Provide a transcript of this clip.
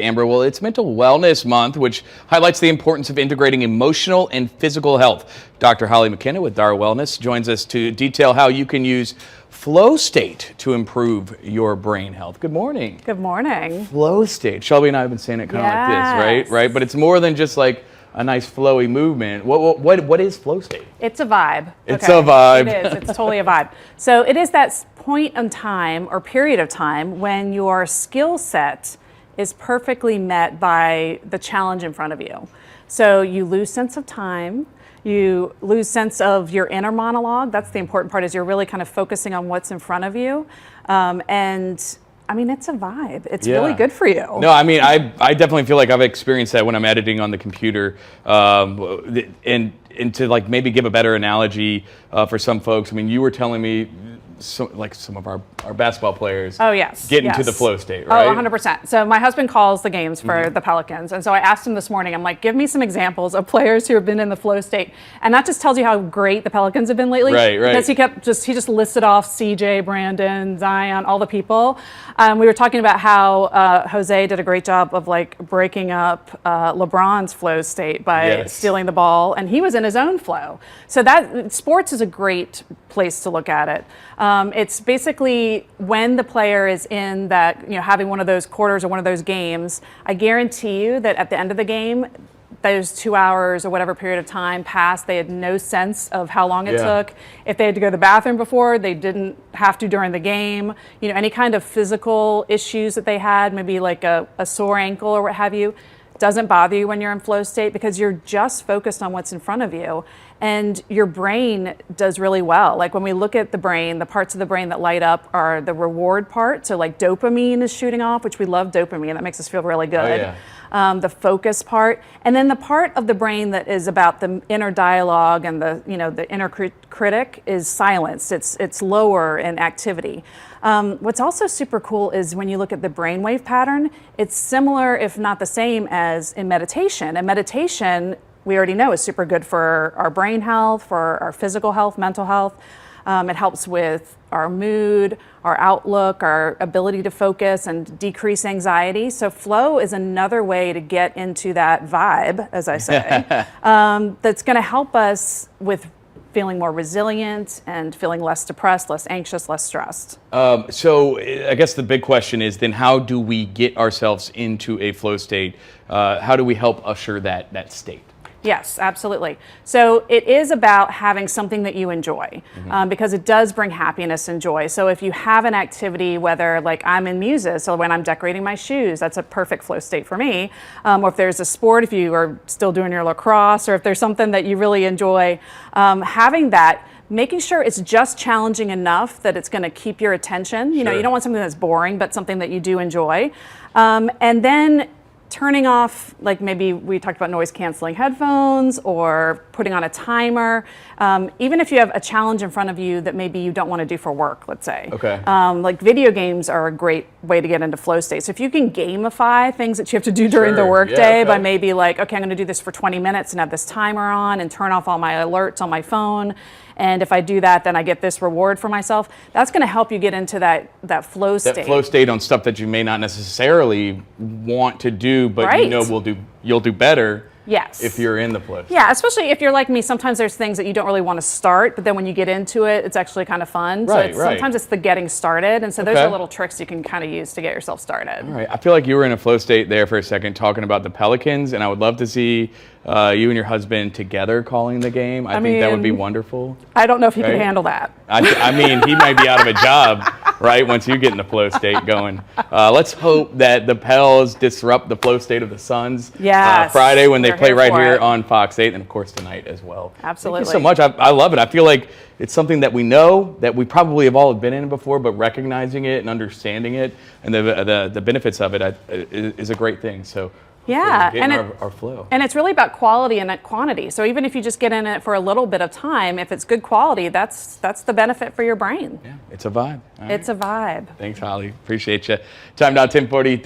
Amber. Well, it's Mental Wellness Month, which highlights the importance of integrating emotional and physical health. Dr. Holly McKenna with Dar Wellness joins us to detail how you can use flow state to improve your brain health. Good morning. Good morning. Flow state. Shelby and I have been saying it kind of like this, right? But it's more than just like a nice flowy movement. What is flow state? It's a vibe. It's a vibe. It is. It's totally a vibe. So it is that point in time or period of time when your skill set is perfectly met by the challenge in front of you. So you lose sense of time, you lose sense of your inner monologue. That's the important part, is you're really kind of focusing on what's in front of you. And I mean, it's a vibe. It's really good for you. No, I mean, I definitely feel like I've experienced that when I'm editing on the computer. And to like maybe give a better analogy for some folks, I mean, you were telling me some of our basketball players get into the flow state, right? Oh, 100%. So my husband calls the games for the Pelicans. And so I asked him this morning, I'm like, give me some examples of players who have been in the flow state. And that just tells you how great the Pelicans have been lately. Right. Because he just listed off CJ, Brandon, Zion, all the people. We were talking about how Jose did a great job of like breaking up LeBron's flow state by stealing the ball. And he was in his own flow. So that sports is a great place to look at it. It's basically when the player is in that, having one of those quarters or one of those games, I guarantee you that at the end of the game, those 2 hours or whatever period of time passed, they had no sense of how long it took. If they had to go to the bathroom before, they didn't have to during the game. Any kind of physical issues that they had, maybe like a sore ankle or what have you, doesn't bother you when you're in flow state because you're just focused on what's in front of you. And your brain does really well. Like when we look at the brain, the parts of the brain that light up are the reward part. So like dopamine is shooting off, which we love dopamine. That makes us feel really good. The focus part. And then the part of the brain that is about the inner dialogue and the inner critic is silenced. It's lower in activity. What's also super cool is when you look at the brainwave pattern, it's similar, if not the same, as in meditation. And meditation, we already know, is super good for our brain health, for our physical health, mental health. It helps with our mood, our outlook, our ability to focus and decrease anxiety. So flow is another way to get into that vibe, as I say, that's going to help us with feeling more resilient and feeling less depressed, less anxious, less stressed. So I guess the big question is then how do we get ourselves into a flow state? How do we help usher that state? Yes, absolutely. So it is about having something that you enjoy because it does bring happiness and joy. So if you have an activity, whether like I'm in music, so when I'm decorating my shoes, that's a perfect flow state for me. Or if there's a sport, if you are still doing your lacrosse, or if there's something that you really enjoy, having that, making sure it's just challenging enough that it's going to keep your attention. You don't want something that's boring, but something that you do enjoy. And then turning off, like maybe we talked about noise canceling headphones or putting on a timer. Even if you have a challenge in front of you that maybe you don't want to do for work, let's say. Like video games are a great way to get into flow state. So if you can gamify things that you have to do during the workday by maybe like, okay, I'm going to do this for 20 minutes and have this timer on and turn off all my alerts on my phone. And if I do that, then I get this reward for myself. That's going to help you get into that flow state. That flow state on stuff that you may not necessarily want to do, but you'll do better. Yes. If you're in the flow. Yeah, especially if you're like me, sometimes there's things that you don't really want to start, but then when you get into it, it's actually kind of fun. Sometimes it's the getting started, and so those are little tricks you can kind of use to get yourself started. All right, I feel like you were in a flow state there for a second talking about the Pelicans, and I would love to see you and your husband together calling the game. I think that would be wonderful. I don't know if he can handle that. I mean, he might be out of a job, right, once you get in the flow state going. Let's hope that the Pels disrupt the flow state of the Suns Friday when they play right here on Fox 8, and of course tonight as well. Absolutely. Thank you so much. I love it. I feel like it's something that we know, that we probably have all been in before, but recognizing it and understanding it and the benefits of it is a great thing. So and our flow. And it's really about quality and not quantity. So even if you just get in it for a little bit of time, if it's good quality, that's the benefit for your brain. Yeah, it's a vibe. It's a vibe. Thanks, Holly. Appreciate you. Time now 10:43.